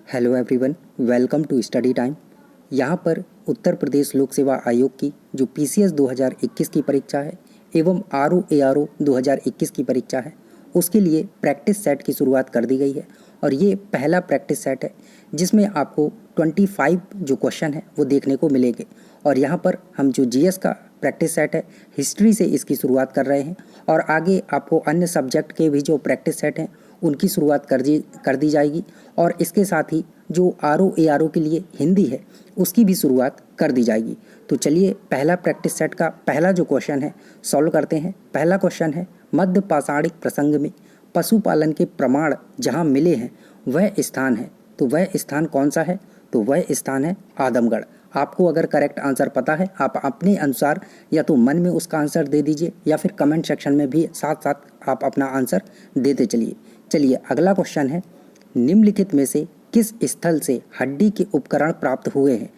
Hello everyone, welcome to study time. यहाँ पर उत्तर प्रदेश लोक सेवा आयोग की जो पीसीएस 2021 की परीक्षा है एवं आरओ एआरओ 2021 की परीक्षा है, उसके लिए प्रैक्टिस सेट की शुरुआत कर दी गई है। और ये पहला प्रैक्टिस सेट है जिसमें आपको 25 जो क्वेश्चन है वो देखने को मिलेंगे। और यहाँ पर हम जो जीएस का प्रैक्टिस सेट है, हिस्ट्री से इसकी शुरुआत कर रहे हैं और आगे आपको अन्य सब्जेक्ट के भी जो प्रैक्टिस सेट हैं उनकी शुरुआत कर दी जाएगी। और इसके साथ ही जो आरओ एआरओ के लिए हिंदी है उसकी भी शुरुआत कर दी जाएगी। तो चलिए पहला प्रैक्टिस सेट का पहला जो क्वेश्चन है सॉल्व करते हैं। पहला क्वेश्चन है, मध्य पाषाणिक प्रसंग में पशुपालन के प्रमाण जहाँ मिले हैं वह स्थान है, तो वह स्थान कौन सा है? तो वह स्थान है आदमगढ़। आपको अगर करेक्ट आंसर पता है आप अपने अनुसार या तो मन में उसका आंसर दे दीजिए या फिर कमेंट सेक्शन में भी साथ साथ आप अपना आंसर देते चलिए। चलिए अगला क्वेश्चन है, निम्नलिखित में से किस स्थल से हड्डी के उपकरण प्राप्त हुए हैं?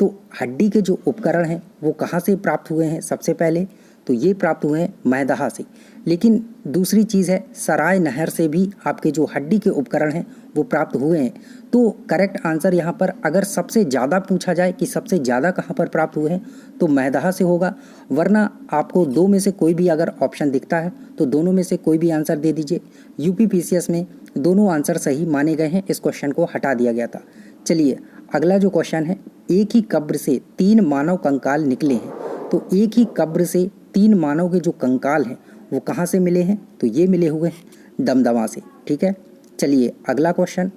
तो हड्डी के जो उपकरण हैं वो कहाँ से प्राप्त हुए हैं? सबसे पहले तो ये प्राप्त हुए हैं मैदाहा से, लेकिन दूसरी चीज़ है सराय नहर से भी आपके जो हड्डी के उपकरण हैं वो प्राप्त हुए हैं। तो करेक्ट आंसर यहाँ पर अगर सबसे ज़्यादा पूछा जाए कि सबसे ज़्यादा कहाँ पर प्राप्त हुए हैं तो मैदाहा से होगा, वरना आपको दो में से कोई भी अगर ऑप्शन दिखता है तो दोनों में से कोई भी आंसर दे दीजिए। यूपी पीसीएस में दोनों आंसर सही माने गए हैं, इस क्वेश्चन को हटा दिया गया था। चलिए अगला जो क्वेश्चन है, एक ही कब्र से 3 मानव कंकाल निकले हैं, तो एक ही कब्र से 3 मानव के जो कंकाल हैं वो कहाँ से मिले हैं? तो ये मिले हुए हैं दमदमा से। ठीक है, चलिए अगला क्वेश्चन,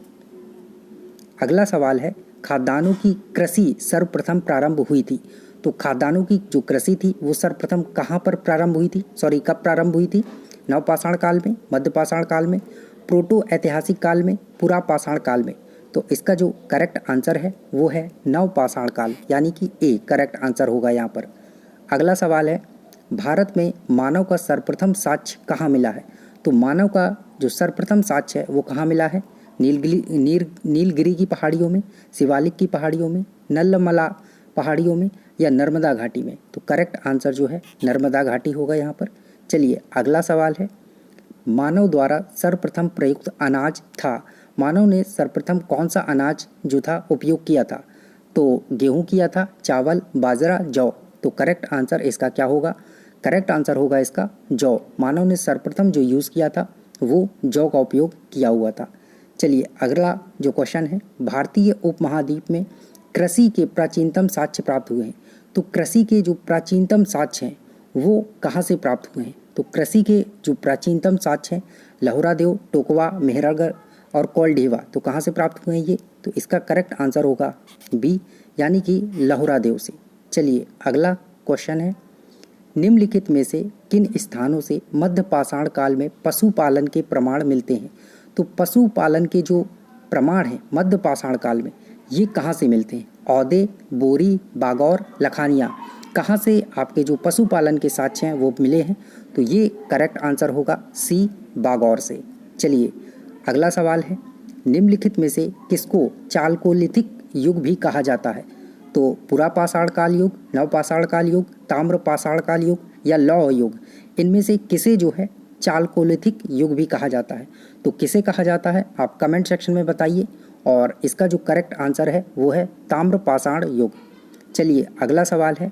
अगला सवाल है, खाद्यान्नों की कृषि सर्वप्रथम प्रारंभ हुई थी। तो खाद्यान्नों की जो कृषि थी वो सर्वप्रथम कहाँ पर प्रारंभ हुई थी? कब प्रारंभ हुई थी? नवपाषाण काल में, मध्यपाषाण काल में, प्रोटो ऐतिहासिक काल में, पुरापाषाण काल में? तो इसका जो करेक्ट आंसर है वो है नवपाषाण काल, यानी कि ए करेक्ट आंसर होगा यहाँ पर। अगला सवाल है, भारत में मानव का सर्वप्रथम साक्ष्य कहाँ मिला है? तो मानव का जो सर्वप्रथम साक्ष्य है वो कहाँ मिला है? नीलगिरी की पहाड़ियों में, शिवालिक की पहाड़ियों में, नल्लमला पहाड़ियों में या नर्मदा घाटी में? तो करेक्ट आंसर जो है नर्मदा घाटी होगा यहाँ पर। चलिए अगला सवाल है, मानव द्वारा सर्वप्रथम प्रयुक्त अनाज था। मानव ने सर्वप्रथम कौन सा अनाज जो था उपयोग किया था? तो गेहूँ किया था, चावल, बाजरा, जौ? तो करेक्ट आंसर इसका क्या होगा? करेक्ट आंसर होगा इसका जौ। मानव ने सर्वप्रथम जो यूज़ किया था वो जौ का उपयोग किया हुआ था। चलिए अगला जो क्वेश्चन है, भारतीय उपमहाद्वीप में कृषि के प्राचीनतम साक्ष्य प्राप्त हुए हैं। तो कृषि के जो प्राचीनतम साक्ष्य हैं वो कहाँ से प्राप्त हुए हैं? तो कृषि के जो प्राचीनतम साक्ष्य हैं लहुरादेव, टोकवा, मेहरागढ़ और कोलढेवा, तो कहाँ से प्राप्त हुए हैं ये? तो इसका करेक्ट आंसर होगा बी, यानी कि लहुरादेव से। चलिए अगला क्वेश्चन है, निम्नलिखित में से किन स्थानों से मध्य पाषाण काल में पशुपालन के प्रमाण मिलते हैं? तो पशुपालन के जो प्रमाण हैं मध्य पाषाण काल में ये कहाँ से मिलते हैं? औदे, बोरी, बागौर, लखानिया, कहाँ से आपके जो पशुपालन के साक्ष्य हैं वो मिले हैं? तो ये करेक्ट आंसर होगा सी, बागौर से। चलिए अगला सवाल है, निम्नलिखित में से किसको चालकोलिथिक युग भी कहा जाता है? तो पुरापाषाण काल युग, नवपाषाण काल युग, ताम्रपाषाण काल युग या लौह युग? इनमें से किसे जो है चालकोलिथिक युग भी कहा जाता है? तो किसे कहा जाता है आप कमेंट सेक्शन में बताइए, और इसका जो करेक्ट आंसर है वो है ताम्रपाषाण युग। चलिए अगला सवाल है,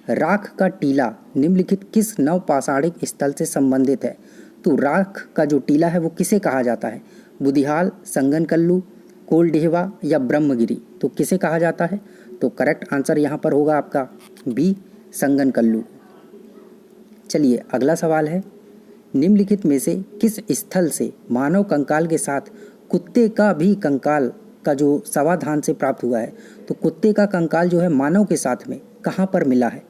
राख का टीला निम्नलिखित किस नवपाषाणिक स्थल से संबंधित है? तो राख का जो टीला है वो किसे कहा जाता है? बुधियाल, संगनकल्लू, कोलढेवा या ब्रह्मगिरी? तो किसे कहा जाता है? तो करेक्ट आंसर यहाँ पर होगा आपका बी, संगनकल्लू। चलिए अगला सवाल है, निम्नलिखित में से किस स्थल से मानव कंकाल के साथ कुत्ते का भी कंकाल का जो समाधान से प्राप्त हुआ है? तो कुत्ते का कंकाल जो है मानव के साथ में कहाँ पर मिला है?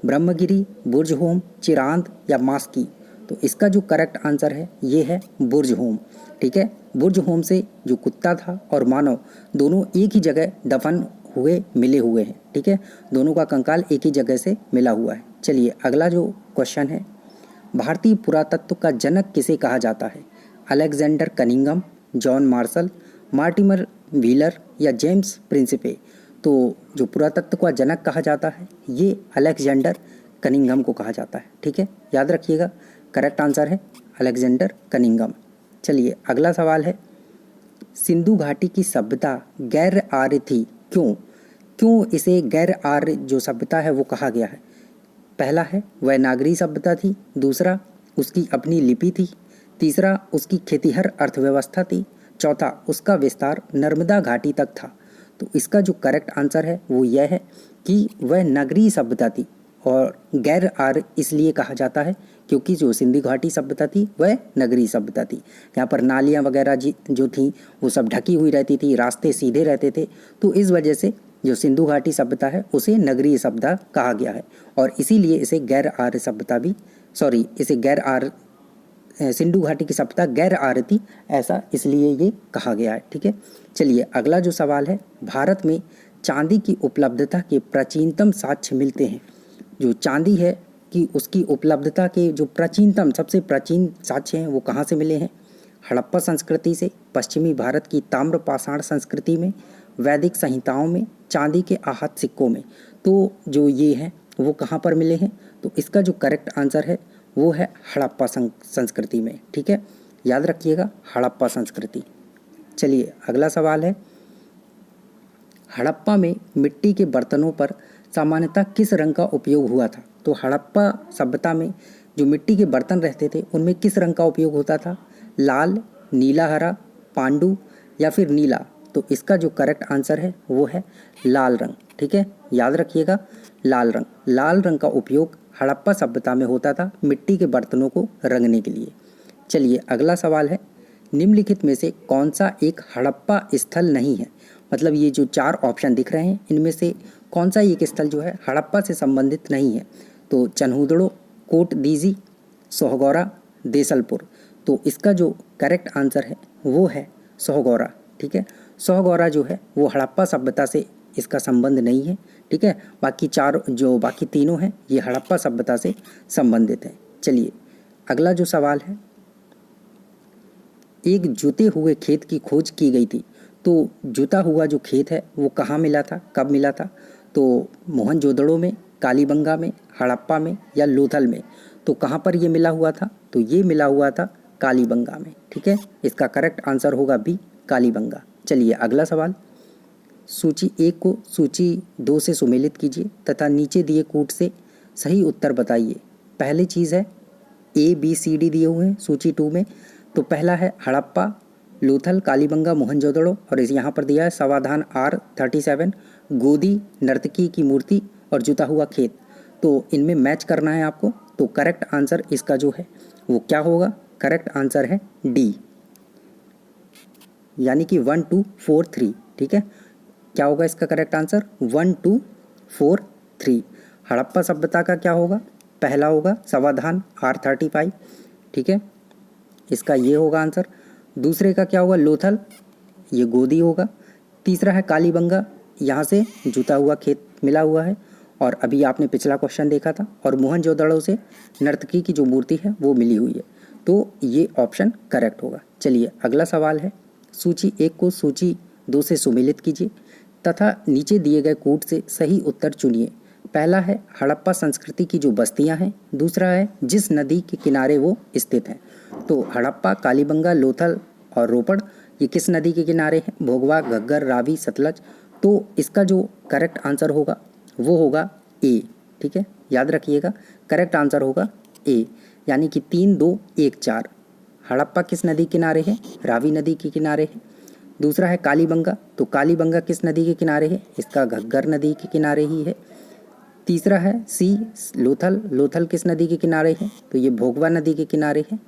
ब्रह्मगिरी, बुर्जहोम, चिरांद या मास्की? तो इसका जो करेक्ट आंसर है ये है बुर्जहोम। ठीक है, बुर्जहोम से जो कुत्ता था और मानव दोनों एक ही जगह दफन हुए मिले हुए हैं। ठीक है, दोनों का कंकाल एक ही जगह से मिला हुआ है। चलिए अगला जो क्वेश्चन है, भारतीय पुरातत्व का जनक किसे कहा जाता है? Alexander Cunningham, John Marshall, Mortimer wheeler या जेम्स प्रिंसिपे? तो जो पुरातत्व का जनक कहा जाता है ये अलेक्जेंडर कनिंघम को कहा जाता है। ठीक है, याद रखिएगा करेक्ट आंसर है अलेक्जेंडर कनिंघम। चलिए अगला सवाल है, सिंधु घाटी की सभ्यता गैर आर्य थी, क्यों? क्यों इसे गैर आर्य जो सभ्यता है वो कहा गया है? पहला है वह नागरी सभ्यता थी, दूसरा उसकी अपनी लिपि थी, तीसरा उसकी खेतीहर अर्थव्यवस्था थी, चौथा उसका विस्तार नर्मदा घाटी तक था। तो इसका जो करेक्ट आंसर है वो यह है कि वह नगरीय सभ्यता थी। और गैर आर्य इसलिए कहा जाता है क्योंकि जो सिंधु घाटी सभ्यता थी वह नगरीय सभ्यता थी। यहाँ पर नालियाँ वगैरह जो थी वो सब ढकी हुई रहती थी, रास्ते सीधे रहते थे, तो इस वजह से जो सिंधु घाटी सभ्यता है उसे नगरीय सभ्यता कहा गया है। और इसीलिए इसे गैर आर्य सभ्यता भी इसे गैर आर्य सिंधु घाटी की सभ्यता गैर आर्य थी, ऐसा इसलिए ये कहा गया है। ठीक है, चलिए अगला जो सवाल है, भारत में चांदी की उपलब्धता के प्राचीनतम साक्ष्य मिलते हैं। जो चांदी है कि उसकी उपलब्धता के जो प्राचीनतम सबसे प्राचीन साक्ष्य हैं वो कहाँ से मिले हैं? हड़प्पा संस्कृति से, पश्चिमी भारत की ताम्र पाषाण संस्कृति में, वैदिक संहिताओं में, चांदी के आहत सिक्कों में। तो जो ये हैं वो कहाँ पर मिले हैं? तो इसका जो करेक्ट आंसर है वो है हड़प्पा संस्कृति में। ठीक है, याद रखिएगा हड़प्पा संस्कृति। चलिए अगला सवाल है, हड़प्पा में मिट्टी के बर्तनों पर सामान्यतः किस रंग का उपयोग हुआ था? तो हड़प्पा सभ्यता में जो मिट्टी के बर्तन रहते थे उनमें किस रंग का उपयोग होता था? लाल, नीला, हरा, पांडु या फिर नीला? तो इसका जो करेक्ट आंसर है वो है लाल रंग। ठीक है, याद रखिएगा लाल रंग। लाल रंग का उपयोग हड़प्पा सभ्यता में होता था मिट्टी के बर्तनों को रंगने के लिए। चलिए अगला सवाल है, निम्नलिखित में से कौन सा एक हड़प्पा स्थल नहीं है? मतलब ये जो 4 ऑप्शन दिख रहे हैं इनमें से कौन सा एक स्थल जो है हड़प्पा से संबंधित नहीं है? तो चन्हूदड़ो, कोट दीजी, सोहगौरा, देसलपुर। तो इसका जो करेक्ट आंसर है वो है सोहगौरा। ठीक है, सोहगौरा जो है वो हड़प्पा सभ्यता से इसका संबंध नहीं है। ठीक है, बाकी तीनों हैं ये हड़प्पा सभ्यता से संबंधित हैं। चलिए अगला जो सवाल है, एक जुते हुए खेत की खोज की गई थी। तो जुता हुआ जो खेत है वो कहाँ मिला था, कब मिला था? तो मोहनजोदड़ो में, कालीबंगा में, हड़प्पा में या लोथल में? तो कहाँ पर ये मिला हुआ था? तो ये मिला हुआ था कालीबंगा में। ठीक है, इसका करेक्ट आंसर होगा बी, कालीबंगा। चलिए अगला सवाल, सूची 1 को सूची 2 से सुमेलित कीजिए तथा नीचे दिए कूट से सही उत्तर बताइए। पहली चीज़ है A, B, C, D दिए हुए हैं सूची 2 में। तो पहला है हड़प्पा, लोथल, कालीबंगा, मोहनजोदड़ो, और इस यहाँ पर दिया है समाधान R37, गोदी, नर्तकी की मूर्ति और जुता हुआ खेत। तो इनमें मैच करना है आपको। तो करेक्ट आंसर इसका जो है वो क्या होगा? करेक्ट आंसर है डी, यानी कि 1, 2, 4, 3। ठीक है, क्या होगा इसका करेक्ट आंसर? 1, 2, 4, 3। हड़प्पा सभ्यता का क्या होगा? पहला होगा समाधान R35। ठीक है, इसका ये होगा आंसर। दूसरे का क्या होगा? लोथल, ये गोदी होगा। तीसरा है कालीबंगा, यहाँ से जुता हुआ खेत मिला हुआ है और अभी आपने पिछला क्वेश्चन देखा था। और मोहनजोदड़ो से नर्तकी की जो मूर्ति है वो मिली हुई है। तो ये ऑप्शन करेक्ट होगा। चलिए अगला सवाल है, सूची 1 को सूची 2 से सुमेलित कीजिए तथा नीचे दिए गए कूट से सही उत्तर चुनिए। पहला है हड़प्पा संस्कृति की जो बस्तियां हैं, दूसरा है जिस नदी के किनारे वो स्थित हैं। तो हड़प्पा, कालीबंगा, लोथल और रोपड़ ये किस नदी के किनारे हैं? भोगवा, घग्गर, रावी, सतलज। तो इसका जो करेक्ट आंसर होगा वो होगा ए। ठीक है, याद रखिएगा करेक्ट आंसर होगा ए, यानी कि 3, 2, 1, 4। हड़प्पा किस नदी किनारे है? रावी नदी के किनारे है। दूसरा है कालीबंगा, तो कालीबंगा किस नदी के किनारे है? इसका घग्गर नदी के किनारे ही है। तीसरा है सी, लोथल, लोथल किस नदी के किनारे है? तो ये भोगवा नदी के किनारे है।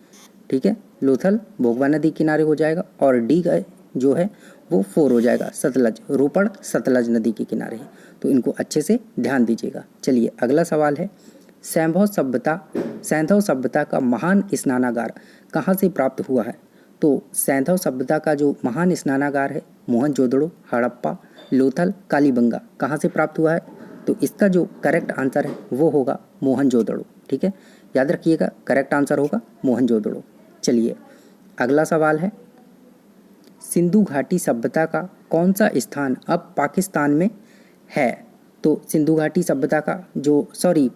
ठीक है, लोथल भोगवा नदी के किनारे हो जाएगा। और डी का जो है वो 4 हो जाएगा, सतलज, रोपड़ सतलज नदी के किनारे है। तो इनको अच्छे से ध्यान दीजिएगा। चलिए अगला सवाल है, सैंधव सभ्यता का महान स्नानागार कहाँ से प्राप्त हुआ है? तो सैंधव सभ्यता का जो महान स्नानागार है मोहनजोदड़ो, हड़प्पा, लोथल, कालीबंगा कहाँ से प्राप्त हुआ है? तो इसका जो करेक्ट आंसर है वो होगा मोहनजोदड़ो। ठीक है, याद रखिएगा करेक्ट आंसर होगा मोहनजोदड़ो। चलिए अगला सवाल है, सिंधु घाटी सभ्यता का कौन सा स्थान अब पाकिस्तान में है? तो सिंधु घाटी सभ्यता का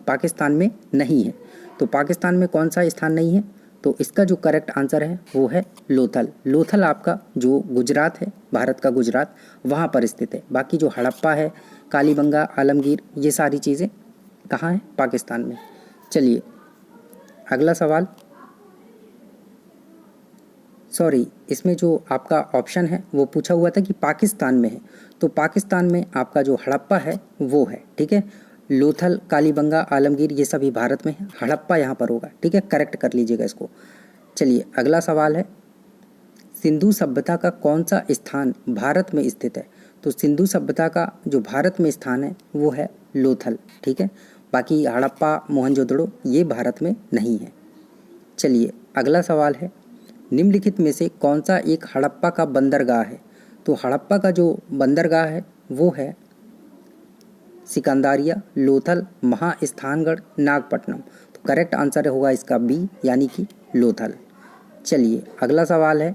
पाकिस्तान में नहीं है। तो पाकिस्तान में कौन सा स्थान नहीं है? तो इसका जो करेक्ट आंसर है वो है लोथल। लोथल आपका जो गुजरात है, भारत का गुजरात, वहाँ पर स्थित है। बाकी जो हड़प्पा है, कालीबंगा, आलमगीर, ये सारी चीज़ें कहाँ हैं? पाकिस्तान में। चलिए अगला सवाल। सॉरी, इसमें जो आपका ऑप्शन है वो पूछा हुआ था कि पाकिस्तान में है, तो पाकिस्तान में आपका जो हड़प्पा है वो है, ठीक है। लोथल, कालीबंगा, आलमगीर ये सभी भारत में है, हड़प्पा यहाँ पर होगा, ठीक है। करेक्ट कर लीजिएगा इसको। चलिए अगला सवाल है, सिंधु सभ्यता का कौन सा स्थान भारत में स्थित है? तो सिंधु सभ्यता का जो भारत में स्थान है वो है लोथल, ठीक है। बाकी हड़प्पा, मोहनजोदड़ो ये भारत में नहीं है। चलिए अगला सवाल है, निम्नलिखित में से कौन सा एक हड़प्पा का बंदरगाह है? तो हड़प्पा का जो बंदरगाह है वो है सिकंदरिया, लोथल, महास्थानगढ़, नागपट्टनम। तो करेक्ट आंसर होगा इसका बी, यानी कि लोथल। चलिए अगला सवाल है,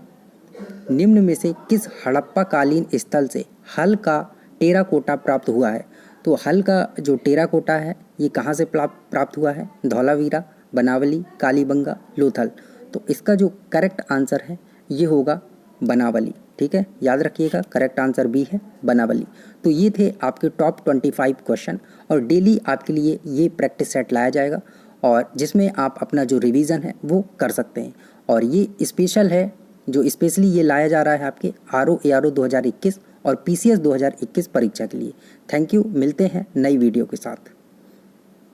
निम्न में से किस हड़प्पा कालीन स्थल से हल का टेराकोटा प्राप्त हुआ है? तो हल का जो टेराकोटा है ये कहाँ से प्राप्त हुआ है? धौलावीरा, बनावली, कालीबंगा, लोथल। तो इसका जो करेक्ट आंसर है ये होगा बनावली, ठीक है। याद रखिएगा, करेक्ट आंसर बी है बनावली। तो ये थे आपके टॉप 25 क्वेश्चन, और डेली आपके लिए ये प्रैक्टिस सेट लाया जाएगा, और जिसमें आप अपना जो रिवीजन है वो कर सकते हैं। और ये स्पेशल है, जो स्पेशली ये लाया जा रहा है आपके RO ARO 2021 और PCS 2021 परीक्षा के लिए। थैंक यू, मिलते हैं नई वीडियो के साथ।